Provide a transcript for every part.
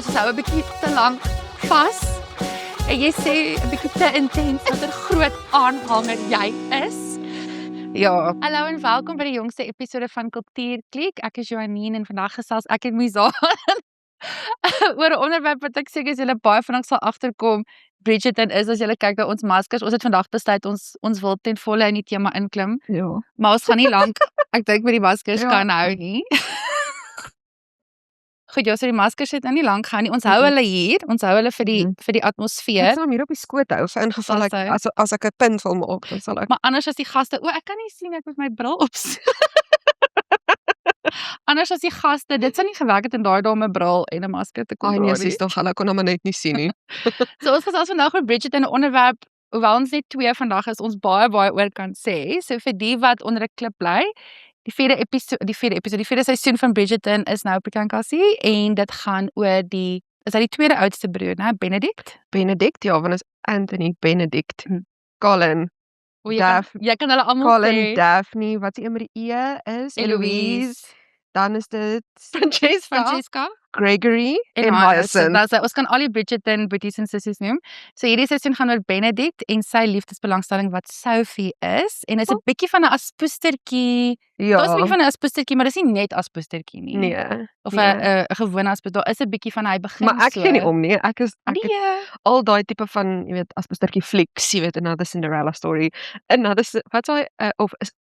is hou 'n bietjie te lank vas. En jy sê 'n bietjie te intens wat 'n groot aanhanger jy is. Ja, Hallo en welkom by die jongste episode van Kultuurkliek. Ek is Joanine en vandag gesels ek en Mizaan oor 'n onderwerp wat ek seker julle baie vinnig sal agterkom. Bridgerton is as julle kyk na ons maskers. Ons het vandag besluit ons wil ten volle in die tema inklim, ja. maar ons gaan nie lank ek dink met die maskers Ja. kan hou nie. Goed, ja, so die maskers het nou nie lank gehou nie. Ons hou hulle hier, ons hou hulle vir die Ek atmosfeer. sal hom hier op die skoot hou, vir ingeval Sal ek sy? as ek 'n punt wil maak, dan sal ek Maar anders as die gaste, ek kan nie sien ek met my bril op. Anders as die gaste, dit sou nie gewerk het in daai dae om 'n bril en 'n masker te kon nee, dra sies nie. tog, hulle kon hom net nie sien nie. So ons gesels vandag oor Bridgerton, 'n onderwerp hoewel ons net 2 vandag is, ons baie oor kan sê. So vir die wat onder 'n klip bly, die vierde seisoen van Bridgerton is nou op die kankasie en dit gaan oor is hy die tweede oudste broer, né, Benedict? Benedict, ja, want is Anthony Benedict. Colin, Jy kan hulle almal Colin, sê. Daphne, wat die een met die E is, Eloise, dan is dit Francesca Gregory en en Hyacinth. ons kan al die Bridgerton boeties en sissies noem. So hierdie seisoen gaan oor Benedict en sy liefdesbelangstelling wat Sophie is en is 'n bietjie van 'n aspoestertjie. Ja, Daar's 'n bietjie van 'n aspoestertjie, maar dis nie net aspoestertjie nie. nee, Of nee. 'n gewone aspoester. Daar is 'n bietjie van hy begin Maar ek so. gee nie om nie, ek het Nee. al daai tipe van, jy weet, as 'n stukkie flieks, jy weet, Another Cinderella Story, wat sal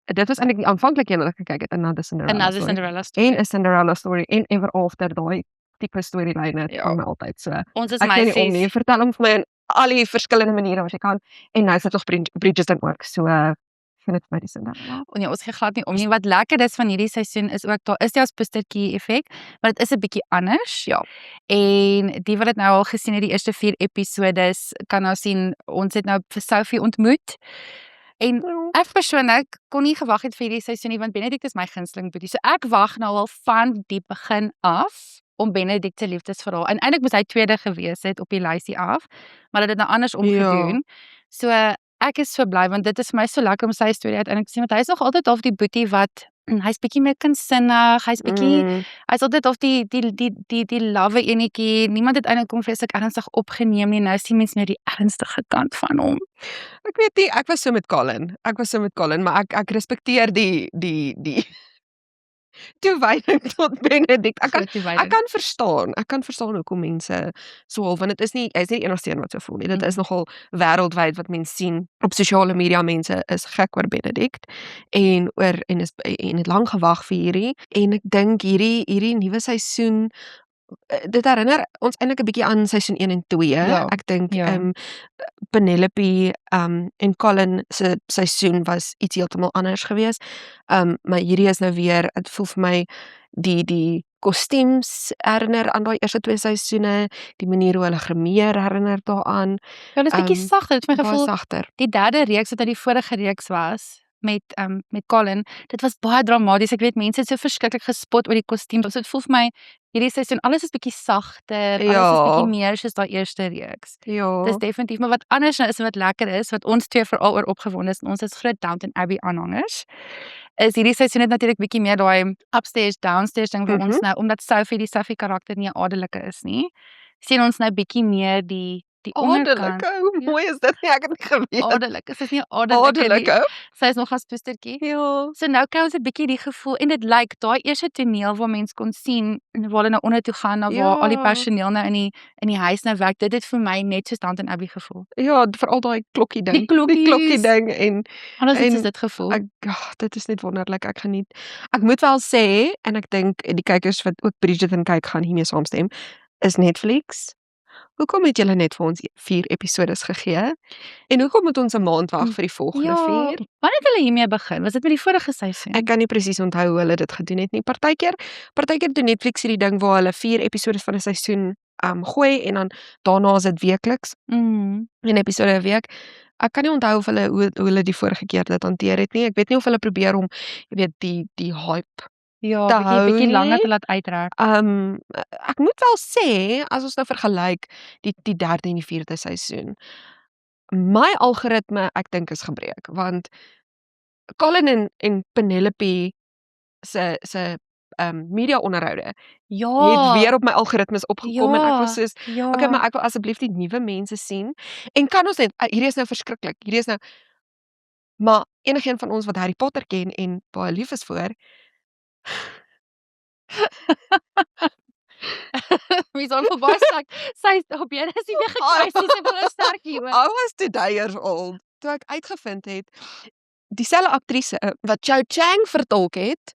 dit was eintlik die aanvanklike een wat ek gekyk het, Another Cinderella Story. En 'n Cinderella Story en Ever After, daai tipe storielyne van my altyd so. Ons is Ek gee nie om nie, meisies. vertel hom vir my in al die verskillende maniere wat jy kan, en nou is dit nog Bridgerton ook, so vind dit vir my die Cinderella. Nee, ons gee glad nie om nie. Wat lekker is van hierdie seisoen is ook daar is die aspoestertjie effek, maar dit is 'n bietjie anders. Ja. En die wat dit nou al gesien het, die eerste 4 episodes, kan nou sien ons het nou vir Sophie ontmoet. En ek persoonlik kon nie gewag het vir hierdie seisoen nie, want Benedict is my gunsteling boetie. So ek wag nou al van die begin af om Benedict se liefdesverhaal. En eintlik moes hy tweede gewees het op die lysie af, maar hulle het dit nou andersom gedoen. So ek is so bly want dit is vir my so lekker om sy storie uiteindelik te sien, want hy is nog altyd half die boetie wat hy's bietjie meer kunstsinnig, hy's bietjie hy's altyd half die lawwe enetjie. Niemand het eintlik hom vreeslik ernstig opgeneem nie. Nou sien mens nou die ernstige kant van hom. Ek weet nie, ek was so met Colin, maar ek respekteer die toewyding tot Benedict. Ek kan verstaan hoekom mense so half, want dit is nie, hy is nie die enigste een wat so voel nie. Dit is nogal wêreldwyd wat mense sien op sosiale media. Mense is gek oor Benedict en het lank gewag vir hierdie, en ek dink hierdie nuwe seisoen, dit herinner ons eintlik 'n bietjie aan seisoen 1 en 2. Ja, Ek dink ja. Penelope en Colin se seisoen was iets heeltemal anders geweest. Maar hierdie is nou weer, dit voel vir my die kostuums herinner aan daai eerste 2 seisoene, die manier hoe hulle grimeer herinner daaraan. Ja, dit is bietjie sagter. Dit het my Baie gevoel sagter. die derde reeks wat uit die vorige reeks was met Colin, dit was baie dramaties. Ek weet mense het so verskriklik gespot oor die kostuum. So dit voel vir my hierdie seisoen alles is bietjie sagter, alles is bietjie meer soos daai eerste reeks. Ja. Dis definitief, maar wat anders nou is en wat lekker is, wat ons 2 veral oor opgewonde is, en ons is groot Downton Abbey aanhangers, is hierdie seisoen het natuurlik bietjie meer daai upstairs downstairs ding vir ons nou, omdat die Sophie karakter nie 'n adelike is nie, sien ons nou bietjie meer die onderkant. Adelike, hoe mooi is dit nie, ek het nie geweet. Adelike, sy is nie 'n adelike nie. Sy is nog 'n aspoestertjie. Ja. So nou kry ons 'n bietjie die gevoel, en dit lyk daai eerste toneel waar mens kon sien waar hulle nou onder toe gaan, na waar al die personeel nou in die huis nou werk, dit het vir my net soos Downton Abbey gevoel. Ja, veral daai klokkie ding. Die klokkies ding en Anders en is dit gevoel. dit is net wonderlik. Ek moet wel sê, en ek dink die kykers wat ook Bridgerton kyk gaan hiermee saamstem, is Netflix. Hoekom het julle net vir ons 4 episodes gegee? En hoekom moet ons 'n maand wag vir die volgende 4? Wanneer het hulle hiermee begin? Was dit met die vorige seisoen? Ek kan nie presies onthou hoe hulle dit gedoen het nie. Partykeer doen Netflix hierdie ding waar hulle 4 episodes van 'n seisoen gooi, en dan daarna is dit weekliks, 'n episode 'n week. Ek kan nie onthou of hoe hulle die vorige keer dit hanteer het nie. Ek weet nie of hulle probeer om, jy weet, die hype Ja, te hou bietjie nie. langer te laat uittrek. Ek moet wel sê, as ons nou vergelyk die 3de en die 4de seisoen, my algoritme, ek dink, is gebreek, want Colin en Penelope se media onderhoude het Ja, weer op my algoritmes opgekom en ek was soos, ja. okay, maar ek wil asseblief die nuwe mense sien. En kan ons net hierdie is nou verskriklik. Hierdie is nou maar enigeen van ons wat Harry Potter ken en baie lief is vir, Wie sal verbaas sterk. Sy op bene is nie meer gekruis nie, sy wil sterk hier. I was 2 years old toe ek uitgevind het dieselfde aktrise wat Cho Chang vertolk het,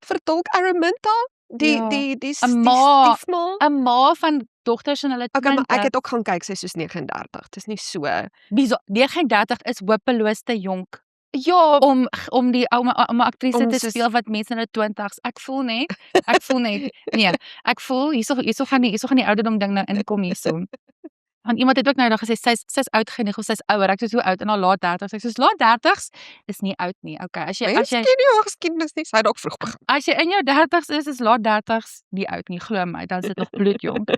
vertolk Araminta, die ma. stiefma. 'n Ma van dogters in hulle Okay, maar 20. ek het ook gaan kyk, sy is soos 39. Dis nie so. 39 is hopeloos te jonk Ja, om 'n aktrise Om te soos- speel wat mense in hulle 20's. Ek voel net, nee, ek voel hierso gaan die ouderdom ding nou inkom hierso. Want iemand het ook nou gesê sy's oud genoeg of sy's ouer. Ek sê hoe oud in haar laat 30's. Ek sê laat 30's is nie oud nie. Okay, as jy mense ken nie haar geskiedenis nie, sy het dalk vroeg begin. as jy in jou 30's is laat 30's nie oud nie, glo my, dan is dit nog bloedjonk.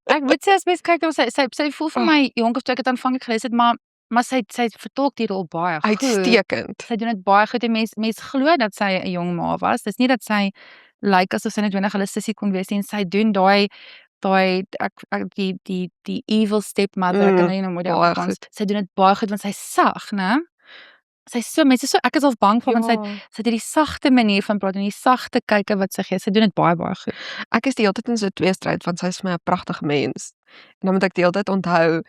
Ek moet sê as mens kyk dan sy voel vir my jonk of toe ek dit aanvanklik gelees het, maar sy vertolk die rol baie goed. Uitstekend. Sy doen dit baie goed en mens glo dat sy 'n jong ma was. Dis nie dat sy lyk asof sy net noodwendig hulle sussie kon wees nie en sy doen daai die evil stepmother, ek kan nie nou mooi baie Afrikaans. goed. Sy doen dit baie goed want sy's sag, né? Sy's so mense so ek is al bang vir want sy het hierdie sagte manier van praat en die sagte kyke wat sy gee. Sy doen dit baie goed. Ek is die hele tyd in so 'n tweestryd want sy is vir my 'n pragtige mens. En dan moet ek die hele tyd onthou,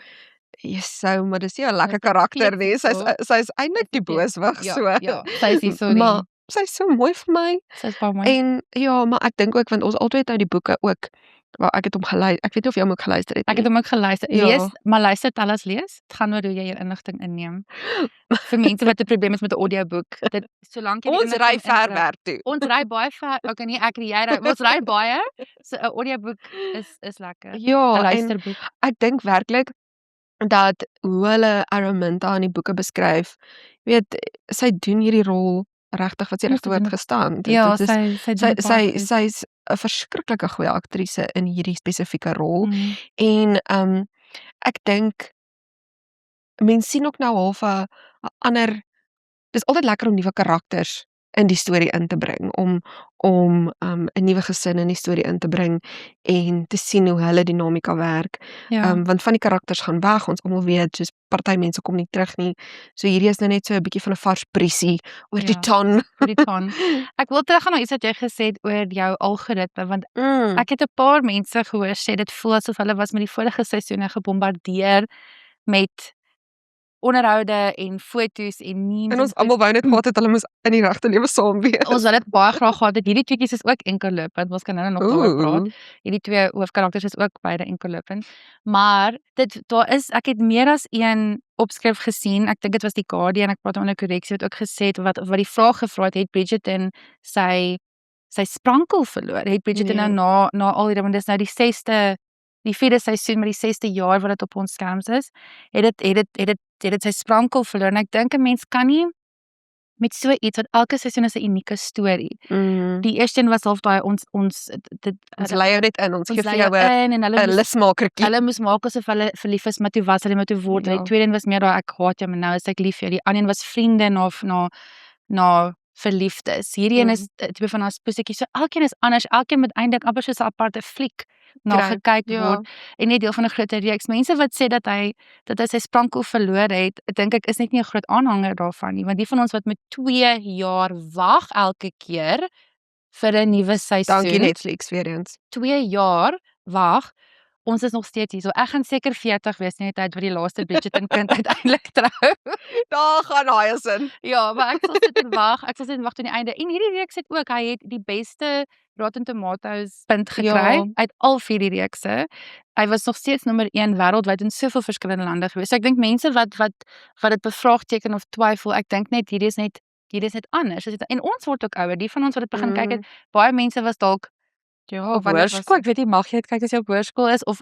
Jesou, maar dis nie 'n lekker karakter nie. Sy's eintlik die booswig so. Ja, sy is nie so Maar sy's so mooi vir my. sy's baie mooi. En ja, maar ek dink ook want ons altyd het nou die boeke ook. Wel, ek het hom geluister. Ek weet nie of jy hom ook geluister het nie. Ek het hom ook geluister. Ja. Lees, maar luister alles lees. Dit gaan oor hoe jy jou inligting inneem. Vir mense wat 'n probleem het met 'n audioboek. Dit solank jy die Ons ry inligting ver inkry. werk toe. Ons ry baie ver. Okay, nie ek nie, jy ry. Ons ry baie. So 'n audioboek is lekker. 'n Ja, en luisterboek. ek dink werklik dat hoe hulle Araminta in die boeke beskryf, weet, sy doen hierdie rol regtig wat sy Ja, regte sy doen woord gestaan. Ja, Dit is sy doen dit baie goed. sy's 'n verskriklike goeie aktrise in hierdie spesifieke rol. Mhm. En ek dink mense sien ook nou half 'n ander dis altyd lekker om nuwe karakters in die storie in te bring, om 'n nuwe gesin in die storie in te bring en te sien hoe hulle dinamika werk. Ja. Want van die karakters gaan weg, ons almal weet, soos party mense kom nie terug nie. So hierdie is nou net so 'n bietjie van 'n vars priesie oor die Ja. ton. Vir die ton. Ek wil teruggaan na iets wat jy gesê het oor jou algoritme want Mm. ek het 'n paar mense gehoor sê dit voel asof hulle was met die vorige seisoene gebombardeer met onderhoude en foto's en memes. En ons almal wou net gehad het hulle moes in die regte lewe saam wees. Ons wil dit baie graag gehad het. Hierdie tweetjies is ook enkelopend. Ons kan nou nog daaroor praat. Hierdie twee hoofkarakters is ook beide enkelopend. Maar ek het meer as een opskrif gesien. Ek dink dit was die Guardian, ek praat onder korreksie wat ook gesê het wat die vraag gevra het Bridgerton sy sprankel verloor. Het Bridgerton nou na al hierdie want dis nou die 4de seisoen met die 6de jaar wat dit op ons skerms is. Het dit sy sprankel verloor en ek dink 'n mens kan nie met so iets want elke seisoen is 'n unieke storie. Die eerste een was half daai ons lei jou net in. Ons gee vir jou en 'n lusmakertjie. hulle moes maak asof hulle verlief is, maar toe was hulle met toe word. En die tweede een was meer daai ek haat jou, maar nou is ek lief vir jou. Die ander een was vriende na verliefdes. Hierdie een is tipe van 'n spoesetjie. So elkeen is anders. Elkeen moet eintlik amper soos 'n aparte fliek na gekyk word en nie deel van 'n groter reeks. Mense wat sê dat hy sy sprankel verloor het, dink ek is net nie 'n groot aanhanger daarvan nie, want die van ons wat met 2 jaar wag elke keer vir 'n nuwe seisoen. Dankie Netflix weer eens. 2 jaar wag. Ons is nog steeds hier. So ek gaan seker 40 wees in die tyd wat die laaste Bridgerton kind uiteindelik trou. Daar gaan Hyacinth. Ja, maar ek sal sit en wag. Ek sal sit en wag tot die einde. En hierdie reeks het ook, hy het die beste Rotten Tomatoes punt gekry uit al 4 die reekse. Hy was nog steeds nommer 1 wêreldwyd in soveel verskillende lande gewees. So ek dink mense wat dit bevraagteken of twyfel, ek dink net hierdie is net anders. En ons word ook ouer. Die van ons wat dit begin kyk het, baie mense was dalk op hoërskool. Ek weet nie, mag jy dit kyk as jy op hoërskool is of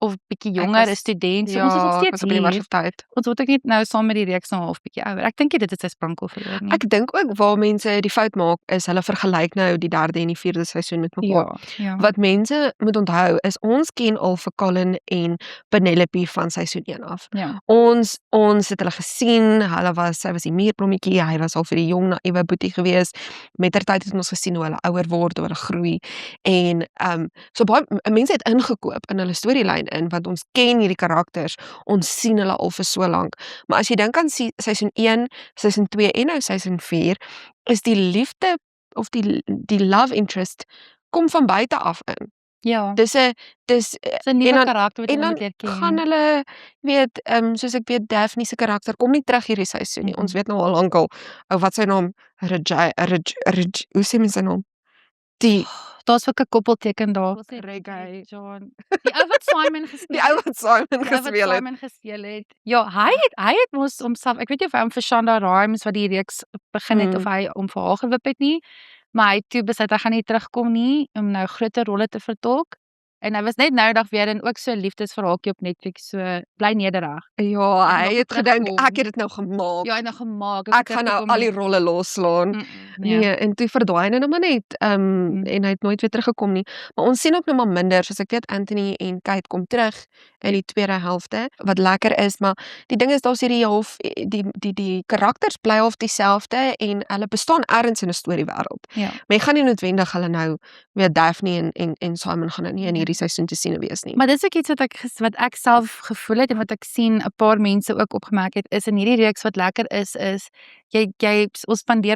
of bietjie Ek jonger, 'n was student, so ja, ons is nog ek steeds was op die lief. universiteit. Ons word ook net nou saam met die reeks nog half bietjie ouer. Ek dink nie dit het sy sprankel verloor nie. Ek dink ook waar mense die fout maak is hulle vergelyk nou die 3de en die 4de seisoen met mekaar. Ja. Wat mense moet onthou is ons ken al vir Colin en Penelope van seisoen 1 af. Ja. Ons het hulle gesien, sy was die muurblommetjie, hy was al vir die jong naïewe boetie gewees. Mettertyd het ons gesien hoe hulle ouer word, hoe hulle groei en so baie mense het ingekoop in hulle storielyn in want ons ken hierdie karakters, ons sien hulle al vir so lank. Maar as jy dink aan seisoen 1, seisoen 2 en nou seisoen 4, is die liefde of die love interest kom van buite af in. Ja. Dis 'n nuwe karakter wat jy en dan moet leer ken. gaan hulle weet soos ek weet Daphne se karakter kom nie terug hierdie seisoen nie. Ons weet nou al lankal wat sy naam hoe sê mens sy naam? Daar's ook 'n koppelteken daar. Reggae. John. Die ou wat Simon gespeel Die ou wat Simon gespeel het. Ja, hy het mos homself, ek weet nie of hy hom vir Shonda Rhimes wat die reeks begin het of hy hom vir haar gewip het nie, maar hy het toe besluit hy gaan nie terugkom nie om nou groter rolle te vertolk. En hy was net nou dag weer in ook so 'n liefdesverhaaltjie op Netflix, so bly nederig. Ja, hy het gedink ek het dit nou gemaak. Ja, hy het nou gemaak. Ek gaan nou al die rolle loslaan. Nee, en toe verdwaai hy nou maar net en hy het nooit weer teruggekom nie. Maar ons sien ook nou maar minder, soos ek weet Anthony en Kate kom terug in die tweede helfte, wat lekker is, maar die ding is daar's hierdie half die karakters bly half dieselfde en hulle bestaan ergens in 'n storiewêreld. Ja. Maar jy gaan nie noodwendig hulle nou weer Daphne en Simon gaan nou nie in hierdie seisoen te sien wees nie. Maar dis ook iets wat ek self gevoel het en wat ek sien 'n paar mense ook opgemerk het, is in hierdie reeks wat lekker is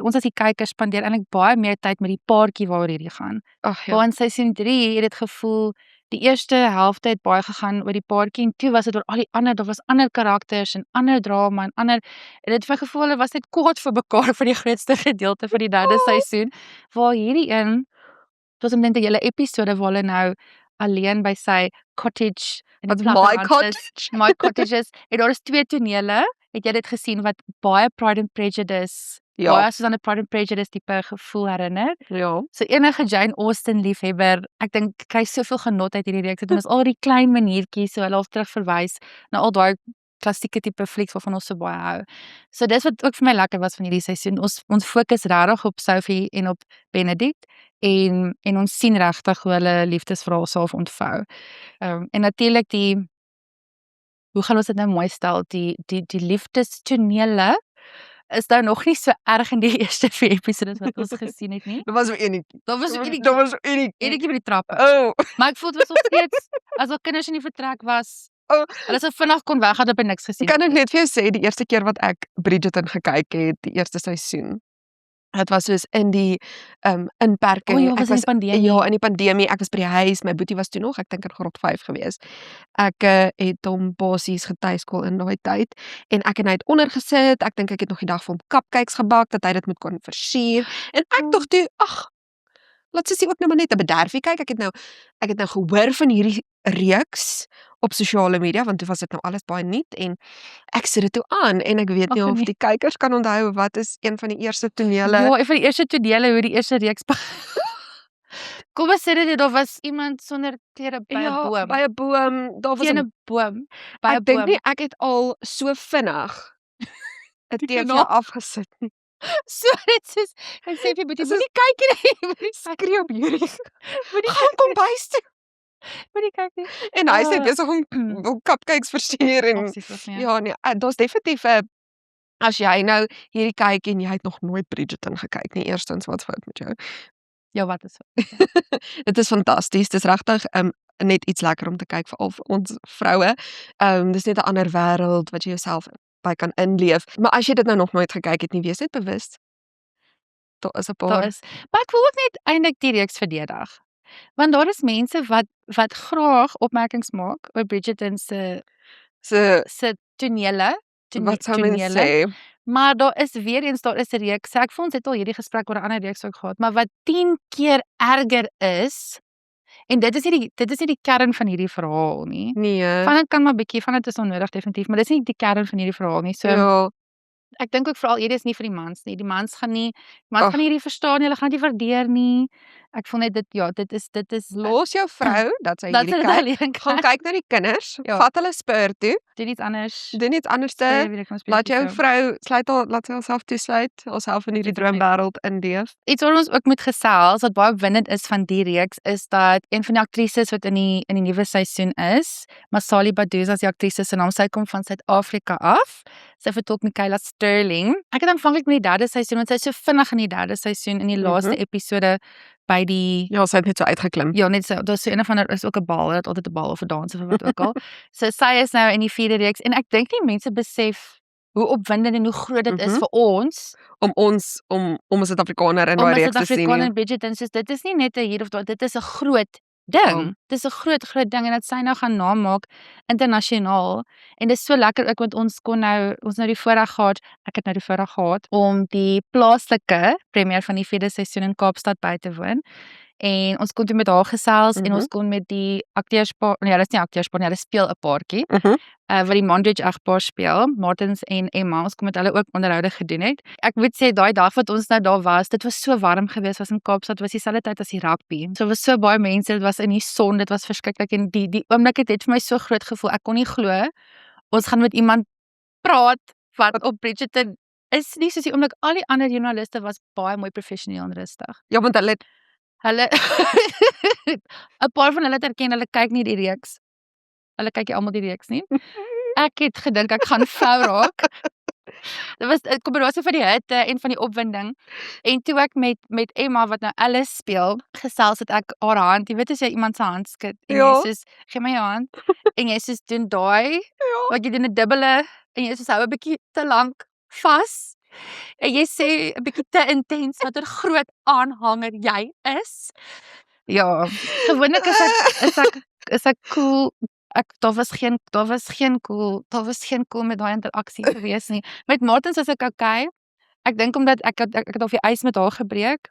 ons as die kykers spandeer eintlik baie meer tyd met die paartjie waaroor hierdie gaan. Ag ja. Waar in seisoen 3 het dit gevoel die eerste helfte het baie gegaan oor die paartjie en toe was dit oor al die ander, daar was ander karakters en ander drama en dit het vir gevoel hulle was net kwaad vir mekaar vir die grootste gedeelte van die derde seisoen. Waar hierdie een was omtrent 'n hele episode waar hulle nou alleen by sy cottage in die My Cottage is. En daar is 2 tonele. Het jy dit gesien wat baie Pride and Prejudice, baie soos aan 'n Pride and Prejudice tipe gevoel herinner? Ja. So enige Jane Austen liefhebber, ek dink kry soveel genot uit hierdie reeks. Dit is al die klein maniertjies so hulle al terug verwys na al daai klassieke tipe flieks waarvan ons so baie hou. So dis wat ook vir my lekker was van hierdie seisoen. Ons fokus regtig op Sophie en op Benedict en ons sien regtig hoe hulle liefdesverhaal self ontvou. En natuurlik hoe gaan ons dit nou mooi stel, die liefdestonele is nou nog nie so erg in die eerste 4 episodes wat ons gesien het nie. Dit was so enetjie. Daar was so enetjie by die trappe. Oh. Maar ek voel dit was nog steeds as al kinders in die vertrek was. Hulle sou vinnig kon weggaan, het niks gesien. Kan ek net vir jou sê die eerste keer wat ek Bridgerton gekyk het, die eerste seisoen. Dit was soos in die inperking. Ja, was in die pandemie. Ja, in die pandemie. Ek was by die huis, my boetie was toe nog, ek dink in graad 5 gewees. Ek het hom basies getuiskool in daai tyd en ek en hy het onder gesit. Ek dink ek het nog die dag vir hom cupcakes gebak dat hy dit moet kon versier. En ek dink toe, laat sy ook nou maar net 'n bederfie kyk. Ek het nou gehoor van hierdie reeks op sosiale media want toe was dit nou alles baie nuut en ek sit dit toe aan en ek weet nie of die kykers kan onthou wat is een van die eerste tonele. Ja, een van die eerste tonele hoe die eerste reeks kom ons sê dit daar was iemand sonder klere by 'n boom. By 'n boom, daar was 'n boom. By 'n boom. Ek dink nie ek het al so vinnig 'n TV afgesit nie. So dit soos hy sê vir boetie, moenie kyk nie, moenie skree op hierdie. Moenie kom bys toe. Moenie kyk nie. En hy sê besig om cupcakes versier en ja nee, daar's definitief as jy nou hierdie kyk en jy het nog nooit Bridgerton gekyk nie, eerstens wat fout met jou? Ja, wat is dit is fantasties. Dis regtig net iets lekker om te kyk veral vir ons vroue. Dis net 'n ander wêreld wat jy jouself by kan inleef. Maar as jy dit nou nog nooit gekyk het nie, wees net bewus. Daar is 'n paar. Maar ek wil ook net eintlik die reeks verdedig. Want daar is mense wat graag opmerkings maak oor Bridgerton se tonele. Wat sou mens sê? Maar daar is 'n reeks. Ek voel ons het al hierdie gesprek oor 'n ander reeks ook gehad, maar wat 10 keer erger is. En dit is nie die kern van hierdie verhaal nie. Nee. Van dit kan maar bietjie, van dit is onnodig definitief, maar dis nie die kern van hierdie verhaal nie. So ja. Ek dink ook veral hierdie is nie vir die mans nie. Die mans gaan hierdie verstaan nie, hulle gaan dit nie waardeer nie. Ek voel net dit is Los jou vrou dat sy dat hierdie sy dit kyk. alleen Gaan kyk. kyk na die kinders, Ja. vat hulle spur toe, Doen iets anders. doen iets Speel anderste. jy weer 'n Laat speletjie jou so. vrou laat sy haarself toesluit, haarself in hierdie Definitief. droomwêreld inleef. Iets wat ons ook moet gesels wat baie opwindend is van die reeks is dat een van die aktrises wat in die nuwe seisoen is, Masali Baduza is die aktrise se naam. Sy kom van Suid-Afrika af. Sy vertolk Michaela Sterling. Ek het aanvanklik met die derde seisoen want sy is so vinnig in die derde seisoen in die laaste episode by die Ja, sy het net so uitgeklim. ja, net so, daar's so een of ander is ook 'n bal, hulle het altyd 'n bal of 'n dans of wat ook al. So sy is nou in die 4de reeks en ek dink nie mense besef hoe opwindend en hoe groot dit is vir ons Om om 'n Suid-Afrikaner in om daai 'n reeks te sien. Suid-Afrikaner in Bridgerton, soos dit is nie net 'n hier of daar, dit is 'n groot ding. Dis 'n groot ding en dat sy nou gaan naamaak internasionaal. En dis so lekker ook want ons nou die voorreg gehad, ek het nou die voorreg gehad om die plaaslike premier van die 4de seisoen in Kaapstad by te woon. En ons kon toe met haar gesels en ons kon met die akteurspaar, nee, hulle is nie akteurspaar nie, hulle speel 'n paartjie. Wat die Mondridge egpaar speel, Martins en Emma, ons kon met hulle ook onderhoude gedoen het. Ek moet sê daai dag wat ons nou daar was, dit was so warm geweest, was in Kaapstad, was dieselfde tyd as die rugby. So was so baie mense, dit was in die son, dit was verskriklik en die oomblik het vir my so groot gevoel. Ek kon nie glo ons gaan met iemand praat wat op Bridgerton is nie soos die oomblik al die ander joernaliste was baie mooi professioneel en rustig. Ja, want hulle 'n paar van hulle het erken hulle kyk nie die reeks. Hulle kyk nie almal die reeks nie. Ek het gedink ek gaan flou raak. Dit was 'n kombinasie van die hitte en van die opwinding. En toe ek met Emma wat nou Alice speel, gesels het ek haar hand, jy weet as jy iemand se hand skud en jy soos gee my jou hand en jy soos doen daai wat jy doen 'n dubbele en jy soos hou 'n bietjie te lank vas. En jy sê 'n bietjie te intens watter groot aanhanger jy is. Ja, gewoonlik is ek cool. Daar was geen cool met daai interaksie gewees nie. Met Martins was ek okay. Ek dink omdat ek het op die ys met haar gebreek.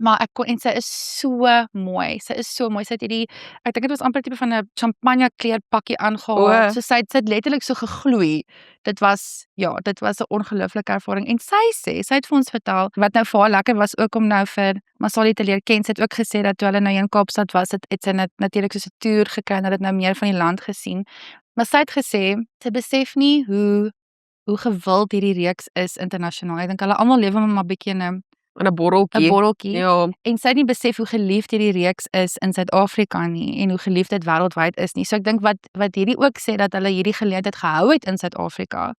Maar en sy is so mooi. Sy is so mooi. Sy het hierdie ek dink dit was amper tipe van 'n champagne kleur pakkie aangehad. So sy het letterlik so gegloei. Dit was 'n ongelooflike ervaring en sy het vir ons vertel wat nou vir haar lekker was ook om nou vir Masali te leer ken. Sy het ook gesê dat toe hulle nou in Kaapstad was, het sy natuurlik so 'n toer gekry en het nou meer van die land gesien. Maar sy het gesê sy besef nie hoe gewild hierdie reeks is internasionaal. Ek dink hulle almal lewe maar bietjie in 'n borreltjie. Ja. En sy het nie besef hoe geliefd hierdie reeks is in Suid-Afrika nie en hoe geliefd dit wêreldwyd is nie. So ek dink wat hierdie ook sê dat hulle hierdie geleentheid gehou het in Suid-Afrika.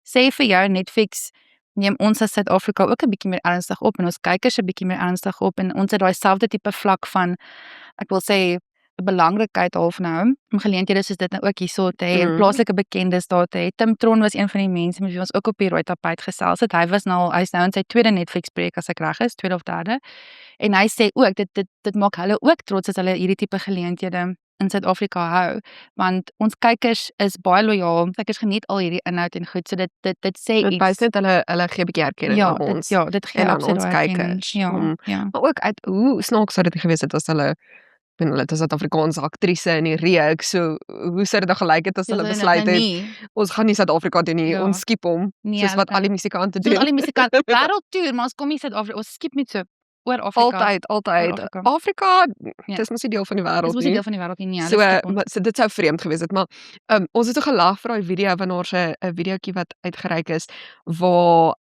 Sê vir jou Netflix neem ons as Suid-Afrika ook 'n bietjie meer ernstig op en ons kykers 'n bietjie meer ernstig op en ons het daai selfde tipe vlak van ek wil sê 'n belangrikheid half nou om geleenthede soos dit nou ook hierso te hê en plaaslike bekendes daar te hê. Tim Tron was een van die mense met wie ons ook op die rooi tapijt gesels het. Hy's nou in sy tweede Netflix projek as ek reg is, tweede of derde. En hy sê ook dit maak hulle ook trots as hulle hierdie tipe geleenthede in Suid-Afrika hou, want ons kykers is baie lojaal. Kykers geniet al hierdie inhoud en goed. So dit sê iets. Dit wys net hulle gee 'n bietjie erkenning aan ons. Dit gee aan absoluut ons erkenning. kykers. Ja. Maar ook uit hoe snaaks sou dit gewees het as hulle het 'n Suid-Afrikaanse aktrise in die reeks. So hoe sou dit dan gelyk het as hulle besluit het ons gaan nie Suid-Afrika doen nie, ons skiep hom soos wat al die musikante doen. Al die musikante wêreldtoer, maar ons kom nie Suid-Afrika, ons skiep net so oor Afrika. Altyd. Afrika, dis mos nie deel van die wêreld nie. Dis mos nie deel van die wêreld nie. So dit sou vreemd gewees het, maar ons het so gelag vir daai video van haar se 'n videoetjie wat uitgereik is waar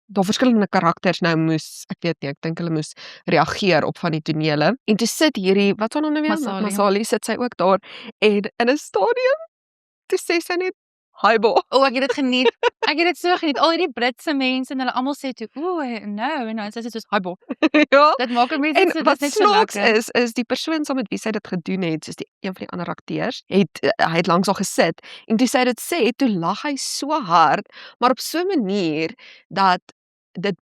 daar verskillende karakters nou moes, ek weet nie, ek dink hulle moes reageer op van die tonele. En toe sit hierdie, wat se naam nou weer? Masali sit sy ook daar en in 'n stadion toe sê sy net Haibo. Ek het dit geniet. Ek het dit so geniet. Al hierdie Britse mense en hulle almal sê toe, no, en dan sê sy soos Haibo. Ja. Dit maak mense En so wat dit is net so snaaks lekker. is die persoon saam met wie sy dit gedoen het, soos een van die ander akteurs, hy het langs haar gesit en toe sy dit sê, toe lag hy so hard, maar op so 'n manier dat dit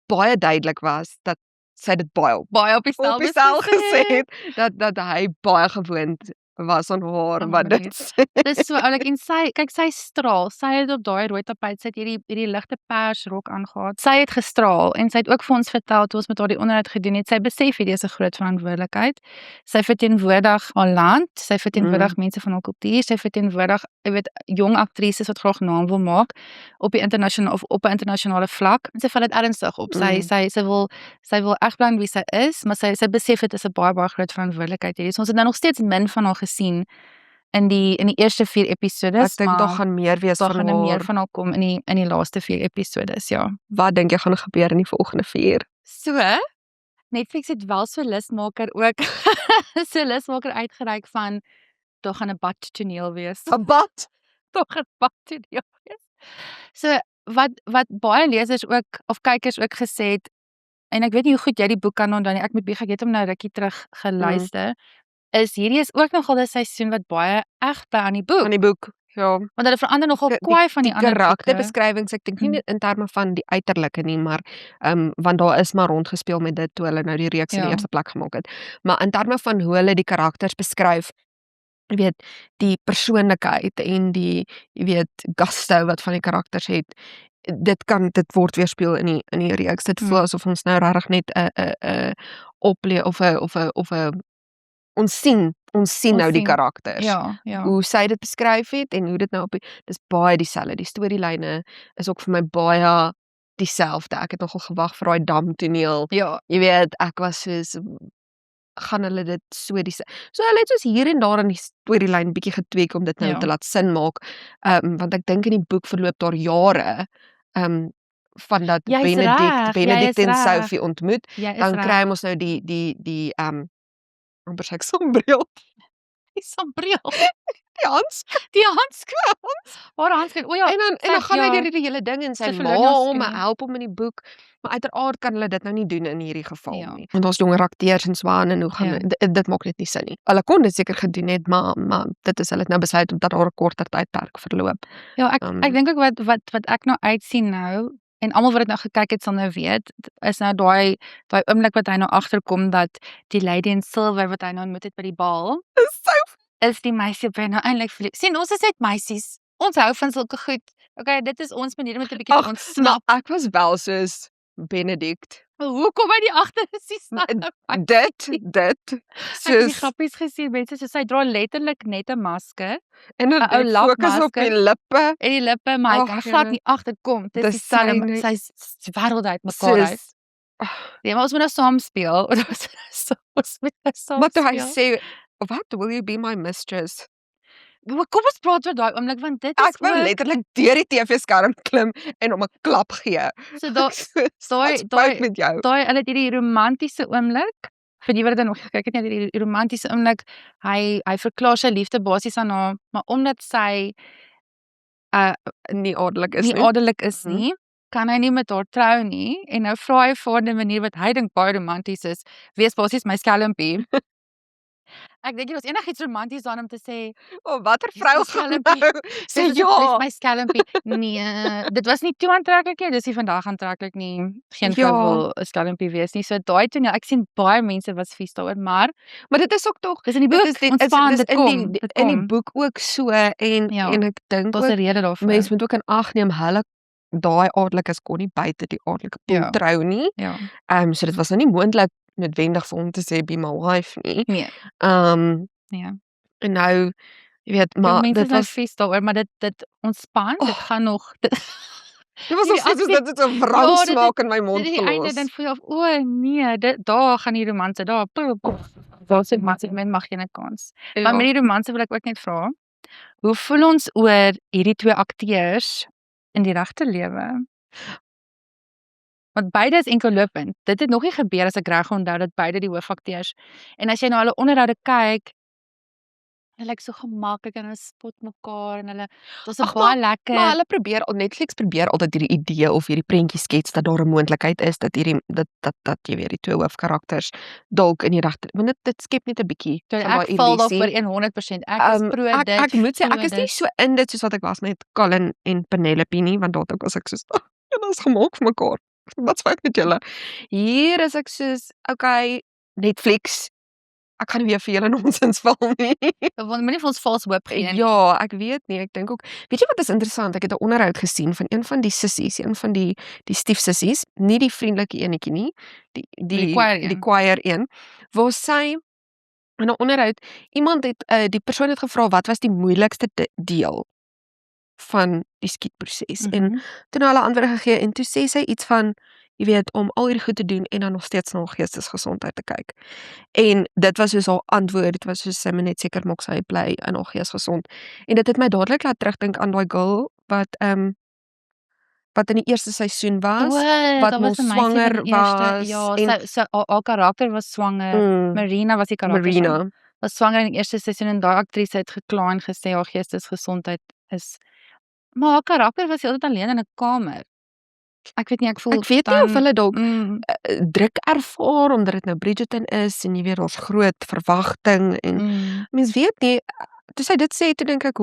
baie duidelik was dat sy dit baie Baie op die stel gesê het dat hy baie gewoond was aan haar Oh wat my dit sê. Dis so oulik en sy straal. Sy het op daai rooi tapijt, sy het hierdie ligte persrok aangehad. Sy het gestraal en sy het ook vir ons vertel toe ons met haar die onderhoud gedoen het. Sy besef hierdie is 'n groot verantwoordelikheid. Sy verteenwoordig haar land, sy verteenwoordig mense van haar kultuur, sy verteenwoordig, jy weet, jong aktrises wat graag naam wil maak op 'n internasionale vlak. En sy vat dit ernstig op. Sy wil reg bly wie sy is, maar sy besef dit is 'n baie groot verantwoordelikheid hierdie. So ons het nou nog steeds min van haar gesien in die eerste 4 episodes, Ek dink daar gaan meer wees daar van gaan meer haar. van haar kom in die laaste 4 episodes, ja. Wat dink jy gaan gebeur in die volgende 4? So, Netflix het wel so 'n lysmaker ook so 'n lysmaker uitgereik van daar gaan 'n badtoneel wees. 'n Bad? Daar gaan 'n badtoneel wees. So wat baie lesers ook of kykers ook gesê het, en ek weet nie hoe goed jy die boek kan onthou nie. Ek moet bietjie, ek het hom nou rukkie terug geluister. Is hierdie is ook nogal 'n seisoen wat baie eg bly aan die boek. Aan die boek. Ja. Want hulle verander nogal kwaai van die ander boeke. Karakterbeskrywings, ek dink nie in terme van die uiterlike nie, maar want daar is maar rondgespeel met dit toe hulle nou die reeks in die eerste plek gemaak het. Maar in terme van hoe hulle die karakters beskryf, jy weet, die persoonlikheid en die, jy weet, gusto wat van die karakters het, dit word weerspieël in die reeks. Dit voel asof ons nou regtig net 'n of 'n ons sien nou die karakters. Ja. Hoe sy dit beskryf het en hoe dit nou dis baie dieselfde. Die storielyne is ook vir my baie dieselfde. Ek het nogal gewag vir daai damtoneel. Ja. Jy weet, ek was soos, gaan hulle dit so hulle het soos hier en daar in die storielyn bietjie getweek om dit nou te laat sin maak. Want ek dink in die boek verloop daar jare van dat Benedict en Sophie ontmoet. Dan kry ons nou die amper sê ek sonbril. Die sonbril. Die handskoen. Waar handskoen? O ja. En dan gaan hy deur hierdie hele ding en sy ma hom help hom in die boek. Maar uiteraard kan hulle dit nou nie doen in hierdie geval nie. Want ons jonger akteurs en swaan en hoe gaan dit maak net nie sin nie. Hulle kon dit seker gedoen het, maar dit is hulle het nou besluit omdat daar 'n korter tydperk verloop. Ja, ek dink ook wat ek nou uitsien nou, en almal wat dit nou gekyk het sal nou weet, is nou daai oomblik wat hy nou agterkom dat die lady in silver wat hy nou ontmoet het by die bal, is die meisie op wie hy nou eintlik verlief. Sien, ons is net meisies. Ons hou van sulke goed. Okay, dit is ons manier om 'n bietjie te ontsnap. Ek was wel soos Benedict. Hoekom hy die agter is Dit Ek het die grappies gesien, mense so sy dra letterlik net 'n masker. En 'n ou fokus op die lippe. En die lippe, maar hy kan glad nie agterkom. Dit is dieselfde, sy's wêreld uit mekaar uit. Nee, maar ons moet nou saam speel. Maar toe hy sê, "What, will you be my mistress?" Kom ons praat oor daai oomblik, want dit is ek wou letterlik deur die TV-skerm klim en hom 'n klap gee. So daai met jou. Daai hulle het hierdie romantiese oomblik, vir die wat dit nog gekyk het, hierdie romantiese oomblik, hy verklaar sy liefde basies aan haar, maar omdat sy nie adelik is nie, kan hy nie met haar trou nie, en nou vra hy vir 'n manier wat hy dink baie romanties is, wees basies my skelmpie. Ek dink dit was enigiets romanties aan om te sê, watter vrou gaan nou sê ja, my skelmpie. Nee, dit was nie toe aantreklik nie, dis nie vandag aantreklik nie. Geen vrou wil 'n skelmpie wees nie. So daai toneel, ek sien baie mense was vies daaroor, maar dit is ook tog, dis in die boek, ontspan, dit kom. In die boek ook so, en ek dink daar's 'n rede daarvoor. Mense moet ook in ag neem, hulle daai adellikes kon nie buite die adelike poel trou nie. So dit was nou nie moontlik noodwendig vir hom te sê be my wife nie. Nee. En nou, jy weet, maar dit was vies daaroor, maar dit ontspan, dit gaan nog dit was nog soos dit het 'n wrang smaak in my mond gelos. Die einde dan voel jy nee, daar gaan die romanse daar. Daar sê men mag geen kans. Maar met die romanse wil ek ook net vra, hoe voel ons oor hierdie twee akteurs in die regte lewe? Want beide is enkellopend. Dit het nog nie gebeur as ek reg onthou dat beide die hoofakteurs. En as jy nou hulle onderhoude kyk, hulle lyk so gemaklik en hulle spot mekaar en hulle daar's 'n baie lekker. Maar Netflix probeer altyd hierdie idee of hierdie prentjie skets dat daar 'n moontlikheid is dat dat jy weet die twee hoofkarakters dalk in die regte, want dit skep net 'n bietjie van daai illusie. Ek val daarvoor 100%. Ek is pro dit. Ek moet sê ek is nie so in dit soos wat ek was met Colin en Penelope nie, want daar was ek soos ons gemaak vir mekaar. Wat sê ek met julle? Hier is ek soos, okay, Netflix, ek gaan nie weer vir julle nonsens val nie. Want moenie vir ons vals hoop gee nie. Ja, ek weet nie, ek dink ook weet jy wat is interessant? Ek het 'n onderhoud gesien van een van die sissies, een van die stiefsissies, nie die vriendelike enetjie nie, Die choir die een. choir een, waar sy in 'n onderhoud iemand het die persoon het gevra wat was die moeilikste deel van die skietproses en toe hulle antwoorde gegee en toe sê sy iets van jy weet om al hierdie goed te doen en dan nog steeds na haar geestesgesondheid te kyk. En dit was soos haar antwoord, dit was soos sy moet net seker maak sy bly in haar gees gesond. En dit het my dadelik laat terugdink aan daai girl wat in die eerste seisoen was, wat mos swanger was Ja, en haar karakter was swanger. Marina was die karakter. Marina Was swanger in die eerste seisoen en daai aktrise het gekla en gesê haar geestesgesondheid is maar haar karakter was heeltyd alleen in 'n kamer. Ek weet nie, ek voel ek weet nie of hulle dalk druk ervaar omdat dit nou Bridgerton is en jy weet daar's groot verwagting en mens weet nie, toe sy dit sê toe dink ek,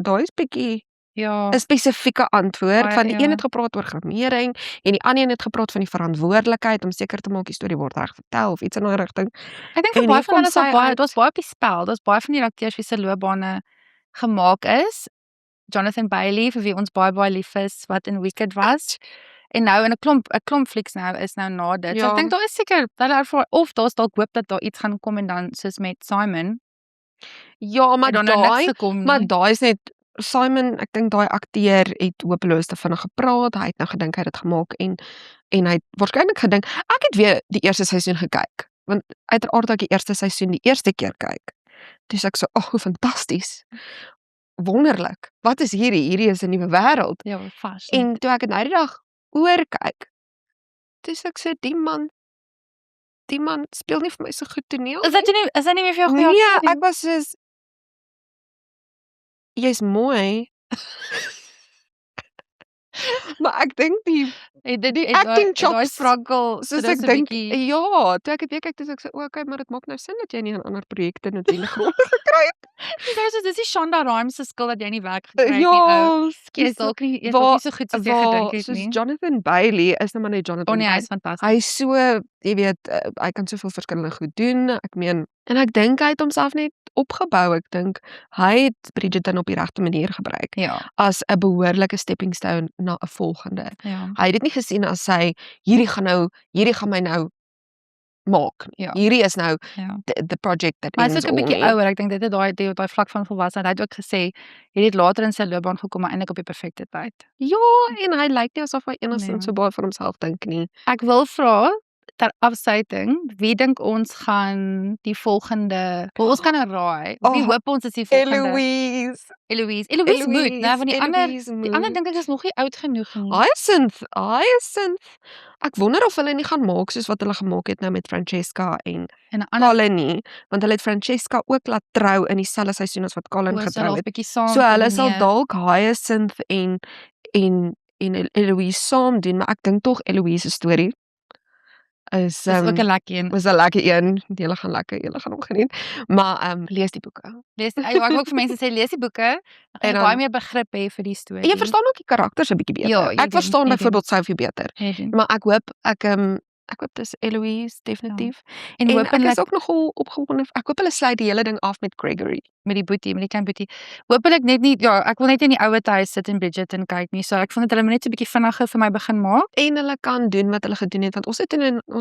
daai is bietjie ja, 'n spesifieke antwoord baie, van die ja. een het gepraat oor gramering en die ander een het gepraat van die verantwoordelikheid om seker te maak die storie word reg vertel of iets in daai rigting. Ek dink En vir baie hier van kom hulle sy was baie uit- dit was baie op die spel. Daar's baie van die akteurs wie se loopbane gemaak is. Jonathan Bailey vir wie ons baie lief is wat in Wicked was. En nou in 'n klomp flieks nou is nou na dit. So Ja. ek dink daar is seker hulle ervaar of daar's dalk hoop dat daar iets gaan kom en dan soos met Simon. Ja, maar het daar nou niks daai gekom maar nie. daai is net Simon, ek dink daai akteur het hopeloos te vinnig gepraat. Hy het nou gedink hy het dit gemaak en hy het waarskynlik gedink ek het weer die eerste seisoen gekyk. Want uiteraard ek die eerste seisoen die eerste keer kyk. Dis ek so, hoe fantasties. Wonderlik. Wat is hierdie? Hierdie is 'n nuwe wêreld. Ja, vas. En toe ek dit nou die dag oor kyk, dis ek sê die man speel nie vir my so goed toneel. Is hy nie meer vir jou goeie Nee, akteur nie? ek was soos jy's mooi. Maar ek dink die acting daai chops, struggle soos ek dink, ja, toe ek dit weer kyk, dis ek so, okay, maar dit maak nou sin dat jy nie in ander projekte noodwendig rol gekry het. Dis die Shonda Rhimes se skuld dat jy nie werk gekry het nie. Ja, Jy's dalk nie so goed soos jy gedink het soos nie. Jonathan Bailey is nou maar net Jonathan Nee, hy Bailey. is fantasties. Hy is so, jy weet, hy kan soveel verskillende goed doen. Ek meen, en ek dink hy het homself net opgebou. Ek dink hy het Bridgerton op die regte manier gebruik Ja, as 'n behoorlike stepping stone na 'n volgende. ja. Hy het dit nie gesien as hierdie gaan my nou maak nie. Ja. Hierdie is nou Ja. the project that Maar hy is ends ook 'n all bietjie nie. ouer. Ek dink dit het daai vlak van volwassenheid. Hy het ook gesê hy het later in sy loopbaan gekom, maar eintlik op die perfekte tyd. Ja, en hy lyk nie asof hy enigstens Nee. so baie vir homself dink nie. Ek wil vra ter afsluiting, wie dink ons gaan die volgende ons kan nou raai. Wie hoop ons is die volgende? Eloise. Eloise moet, né, want die ander dink ek is nog nie oud genoeg nie. Hyacinth. Ek wonder of hulle nie gaan maak soos wat hulle gemaak het nou met Francesca en En 'n ander Colin nie, want hulle het Francesca ook laat trou in dieselfde seisoen as wat Colin getrou het. bietjie saam. So hulle sal nee. dalk Hyacinth en Eloise saam doen, maar ek dink tog Eloise se storie is Dis ook 'n lekker een. was 'n lekker een. Julle gaan hom geniet. Maar lees die boeke. Lees ek wil ook vir mense sê lees die boeke, dan gaan jy dan- baie meer begrip hê vir die storie. En jy verstaan ook die karakters 'n bietjie beter. Ja, jy ek verstaan doen. byvoorbeeld Sophie beter. Jy doen. Maar ek hoop dis Eloise definitief. En En ek hopelik is ook nogal opgewonde. Ek hoop hulle sluit die hele ding af met Gregory. met die klein boetie. Hopelik net nie ek wil net in die ouer huis sit en Bridgerton kyk nie. So ek vond dit hulle moet net so 'n bietjie vinniger vir my begin maak. En hulle kan doen wat hulle gedoen het want ons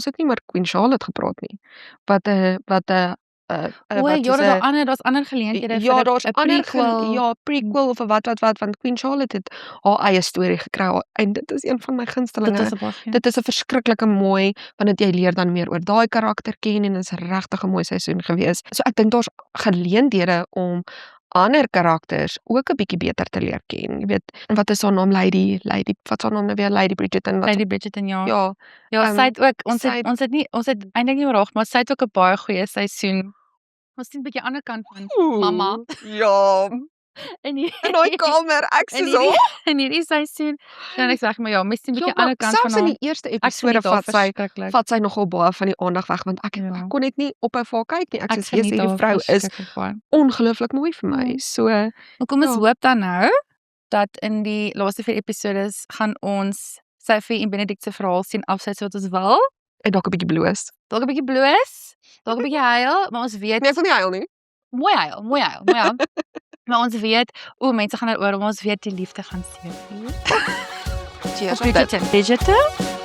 het nie maar Queen Charlotte gepraat nie. Wat Daar's ander geleenthede ja, vir daar's 'n ander prequel. prequel of wat want Queen Charlotte het haar eie storie gekry en dit is een van my gunstelinge. Dit is 'n baie. Dit is 'n verskriklike mooi want jy leer dan meer oor daai karakter ken en dit is regtig 'n mooi seisoen gewees. So ek dink daar's geleenthede om ander karakters ook 'n bietjie beter te leer ken. Jy weet, wat is haar naam Lady wat is haar naam nou weer Lady Bridgerton wat Lady Bridgerton ja. ja, Sy het ook ons sy het eintlik nie oor haar, maar sy het ook 'n baie goeie seisoen. Ons sien 'n bietjie ander kant van mamma. Ja, in die in daai kamer ek in sê so. in hierdie seisoen. Dan ek sê maar ja, mens sien 'n bietjie maar ander kant van selfs in haar. die eerste Ek episode verskriklik. vat sy nogal baie van die aandag weg want ek Ja. kon net nie ophou vir haar kyk nie. Ek sê geniet hierdie haar vrou is verskriklik baie. ongelooflik mooi vir my. Ja. So Maar kom ons Ja. hoop dan nou dat in die laaste 4 episodes gaan ons Sophie en Benedict se verhaal sien afsy soos wat ons wil. En dalk 'n bietjie bloos. Dalk 'n bietjie bloos, dalk 'n bietjie huil, maar ons weet Nee, ek wil nie huil nie. mooi huil, mooi huil. Maar ons weet, mense gaan daaroor, maar ons weet die liefde gaan seëvier. Cheers Op op dit. Digital.